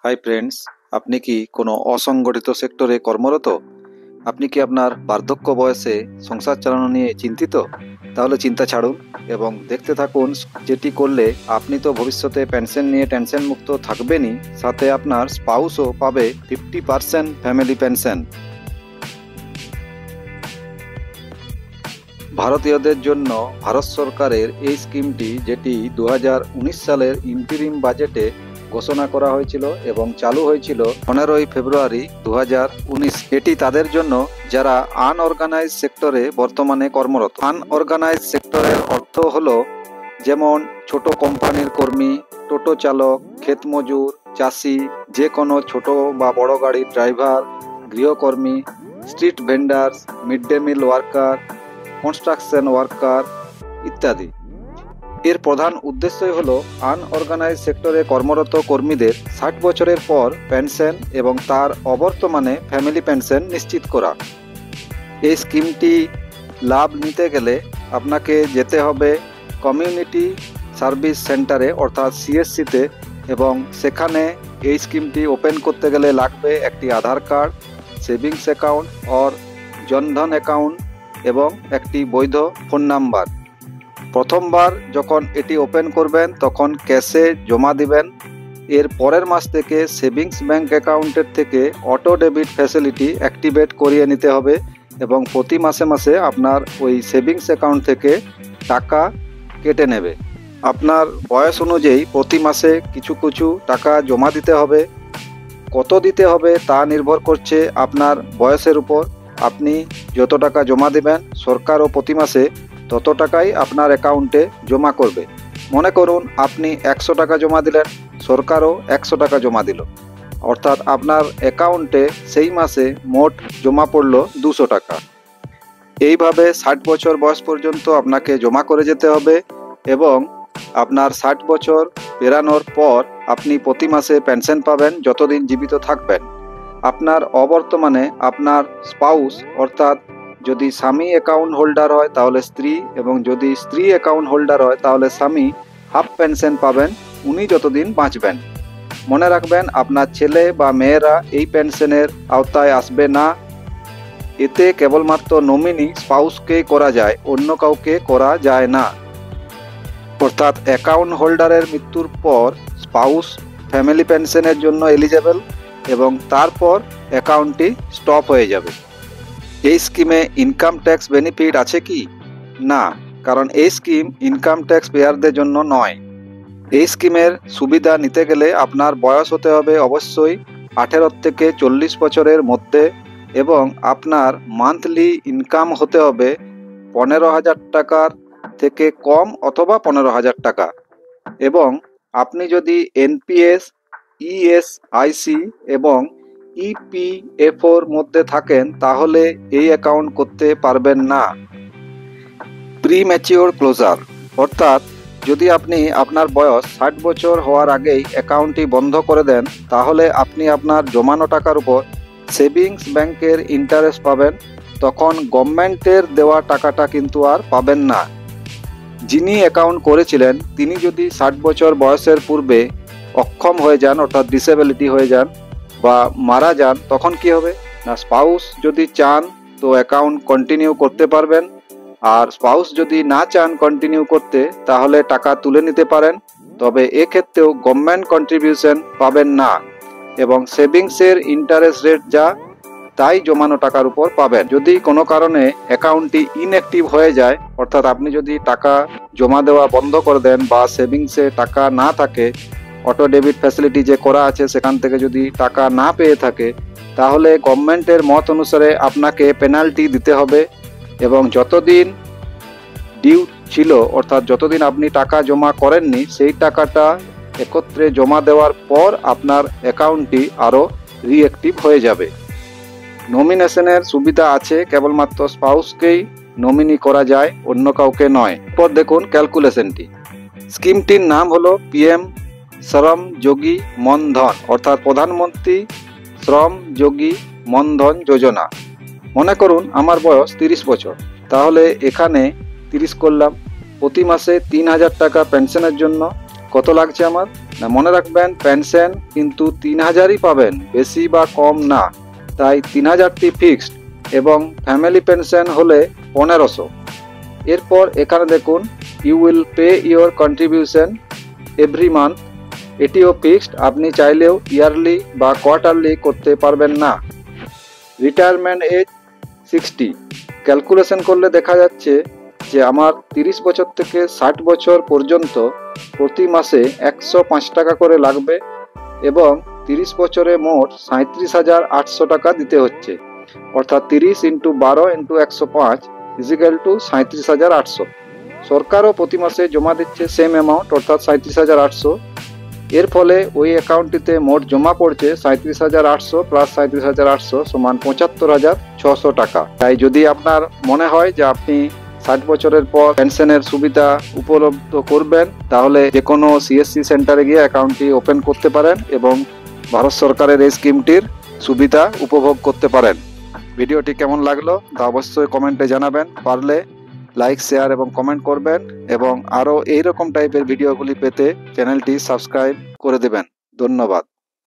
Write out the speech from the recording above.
Hi friends, আপনি কি কোনো অসংগঠিত সেক্টরে কর্মরত? আপনি কি আপনার বার্ধক্য বয়সে সংসার চালানো নিয়ে চিন্তিত? তাহলে চিন্তা ছাড়ুন এবং দেখতে থাকুন, যেটি করলে আপনি তো ভবিষ্যতে পেনশন নিয়ে টেনশন মুক্ত থাকবেনই, সাথে আপনার স্পাউসও পাবে 50% ফ্যামিলি পেনশন। ভারতীয়দের জন্য ভারত সরকারের এই স্কিমটি, যেটি 2019 সালের ইন্টিরিম বাজেটে ঘোষণা করা হয়েছিল এবং চালু হয়েছিল 15ই ফেব্রুয়ারি 2019। এটি তাদের জন্য যারা আনঅর্গানাইজ সেক্টরে বর্তমানে কর্মরত। আনঅর্গানাইজ সেক্টরের অর্থ হলো যেমন ছোট কোম্পানির কর্মী, টোটো চালক, ক্ষেত মজুর, চাষি, যে কোনো ছোট বা বড় গাড়ির ড্রাইভার, গৃহকর্মী, street vendors, mid day meal worker, construction worker ইত্যাদি। এর প্রধান উদ্দেশ্যই হলো আনঅর্গানাইজ সেক্টরে কর্মরত কর্মীদের 60 বছরের পর পেনশন এবং তার অবর্তমানে ফ্যামিলি পেনশন নিশ্চিত করা। এই স্কিমটি লাভ নিতে গেলে আপনাকে যেতে হবে কমিউনিটি সার্ভিস সেন্টারে অর্থাৎ সিএসসিতে, এবং সেখানে এই স্কিমটি ওপেন করতে গেলে লাগবে একটি Aadhaar card, savings account or Jan Dhan account এবং একটি বৈধ ফোন নাম্বার। প্রথমবার যখন এটি ওপেন করবেন তখন ক্যাশে জমা দিবেন। এর পরের মাস থেকে সেভিংস ব্যাংক অ্যাকাউন্টের থেকে অটো ডেবিট ফ্যাসিলিটি অ্যাক্টিভেট করিয়ে নিতে হবে এবং প্রতি মাসে মাসে আপনার ওই সেভিংস অ্যাকাউন্ট থেকে টাকা কেটে নেবে। আপনার বয়স অনুযায়ী প্রতি মাসে কিছু কিছু টাকা জমা দিতে হবে। কত দিতে হবে তা নির্ভর করছে আপনার বয়সের উপর। আপনি যত টাকা জমা দেবেন, সরকারও প্রতি মাসে তত টাকাই আপনার অ্যাকাউন্টে জমা করবে। মনে করুন আপনি 100 টাকা জমা দিলেন, সরকারও 100 টাকা জমা দিল, অর্থাৎ আপনার অ্যাকাউন্টে সেই মাসে মোট জমা পড়ল 200 টাকা। এইভাবে 60 বছর বয়স পর্যন্ত আপনাকে জমা করে যেতে হবে এবং আপনার 60 বছর পেরানোর পর আপনি প্রতি মাসে পেনশন পাবেন যতদিন জীবিত থাকবেন। আপনার অবর্তমানে আপনার স্পাউস, অর্থাৎ যদি স্বামী অ্যাকাউন্ট হোল্ডার হয় তাহলে স্ত্রী, এবং যদি স্ত্রী অ্যাকাউন্ট হোল্ডার হয় তাহলে স্বামী হাফ পেনশন পাবেন উনি যতদিন বাঁচবেন। মনে রাখবেন, আপনার ছেলে বা মেয়েরা এই পেনশনের আওতায় আসবে না। এতে কেবলমাত্র নমিনি স্পাউসকে করা যায়, অন্য কাউকে করা যায় না। অর্থাৎ অ্যাকাউন্ট হোল্ডারের মৃত্যুর পর স্পাউস ফ্যামিলি পেনশনের জন্য এলিজেবল এবং তারপর অ্যাকাউন্টটি স্টপ হয়ে যাবে। এই স্কিমে ইনকাম ট্যাক্স বেনিফিট আছে কি? না, কারণ এই স্কিম ইনকাম ট্যাক্স পেয়ারদের জন্য নয়। এই স্কিমের সুবিধা নিতে গেলে আপনার বয়স হতে হবে অবশ্যই 18 থেকে 40 বছরের মধ্যে এবং আপনার মান্থলি ইনকাম হতে হবে 15,000 টাকার থেকে কম অথবা 15,000 টাকা। এবং আপনি যদি এনপিএস, ইএসআইসি এবং ইপিএফওর মধ্যে থাকেন তাহলে এই অ্যাকাউন্ট করতে পারবেন না। প্রি ম্যাচিওর ক্লোজার, অর্থাৎ যদি আপনি আপনার বয়স 60 বছর হওয়ার আগেই অ্যাকাউন্টটি বন্ধ করে দেন তাহলে আপনি আপনার জমানো টাকার উপর সেভিংস ব্যাংকের ইন্টারেস্ট পাবেন। তখন গভর্নমেন্টের দেওয়া টাকাটা কিন্তু আর পাবেন না। যিনি অ্যাকাউন্ট করেছিলেন তিনি যদি 60 বছর বয়সের পূর্বে অক্ষম হয়ে যান, অর্থাৎ ডিসেবিলিটি হয়ে যান বা মারা যান, তখন কি হবে না, স্পাউস যদি চান তো অ্যাকাউন্ট কন্টিনিউ করতে পারবেন, আর স্পাউস যদি না চান কন্টিনিউ করতে তাহলে টাকা তুলে নিতে পারেন। তবে এক্ষেত্রেও গভর্নমেন্ট কন্ট্রিবিউশন পাবেন না এবং সেভিংসের ইন্টারেস্ট রেট যা তাই জমানো টাকার উপর পাবেন। যদি কোনো কারণে অ্যাকাউন্টটি ইনঅ্যাক্টিভ হয়ে যায়, অর্থাৎ আপনি যদি টাকা জমা দেওয়া বন্ধ করে দেন বা সেভিংসে টাকা না থাকে, অটো ডেবিট ফ্যাসিলিটি যে করা আছে সেখান থেকে যদি টাকা না পেয়ে থাকে তাহলে গভর্নমেন্টের মত অনুসারে আপনাকে পেনাল্টি দিতে হবে এবং যতদিন ডিউ ছিল, অর্থাৎ যতদিন আপনি টাকা জমা করেননি, সেই টাকাটা একত্রে জমা দেওয়ার পর আপনার অ্যাকাউন্টটি আরও রিঅ্যাক্টিভ হয়ে যাবে। নমিনেশনের সুবিধা আছে, কেবলমাত্র স্পাউসকেই নমিনি করা যায়, অন্য কাউকে নয়। এরপর দেখুন ক্যালকুলেশনটি। স্কিমটির নাম হলো পিএম শ্রম যোগী মনধন, অর্থাৎ প্রধানমন্ত্রী শ্রম যোগী মনধন যোজনা। মনে করুন আমার বয়স 30 বছর, তাহলে এখানে 30 করলাম। প্রতি মাসে 3,000 টাকা পেনশনের জন্য কত লাগছে আমার না, মনে রাখবেন পেনশন কিন্তু 3000ই পাবেন, বেশি বা কম না, তাই 3000টি ফিক্সড এবং ফ্যামিলি পেনশন হলে 1500। এরপর এখানে দেখুন you will pay your contribution every month, এটিও ফিক্সড, আপনি চাইলেও ইয়ারলি বা কোয়ার্টারলি করতে পারবেন না। রিটায়ারমেন্ট এজ 60, ক্যালকুলেশন করলে দেখা যাচ্ছে যে আমার 30 বছর থেকে 60 বছর পর্যন্ত প্রতি মাসে 105 টাকা করে লাগবে এবং 30 বছরে মোট 37,800 টাকা দিতে হচ্ছে, অর্থাৎ 30 ইন্টু 12 ইন্টু 105 ইজিক্যাল টু 37,800। সরকারও প্রতি মাসে জমা দিচ্ছে সেম অ্যামাউন্ট অর্থাৎ 37,800। এর ফলে ওই অ্যাকাউন্টটিতে মোট জমা পড়ছে 37,800 প্লাস 37,800 সমান 75,600 টাকা। তাই যদি আপনার মনে হয় যে আপনি 60 বছরের পর পেনশনের সুবিধা উপলব্ধ করবেন, তাহলে যে কোনো সিএসসি সেন্টারে গিয়ে অ্যাকাউন্টটি ওপেন করতে পারেন এবং ভারত সরকারের এই স্কিমটির সুবিধা উপভোগ করতে পারেন। ভিডিওটি কেমন লাগলো তা অবশ্যই কমেন্টে জানাবেন, পারলে লাইক, শেয়ার এবং কমেন্ট করবেন এবং আরও এইরকম টাইপের ভিডিওগুলি পেতে চ্যানেলটি সাবস্ক্রাইব করে দেবেন। ধন্যবাদ।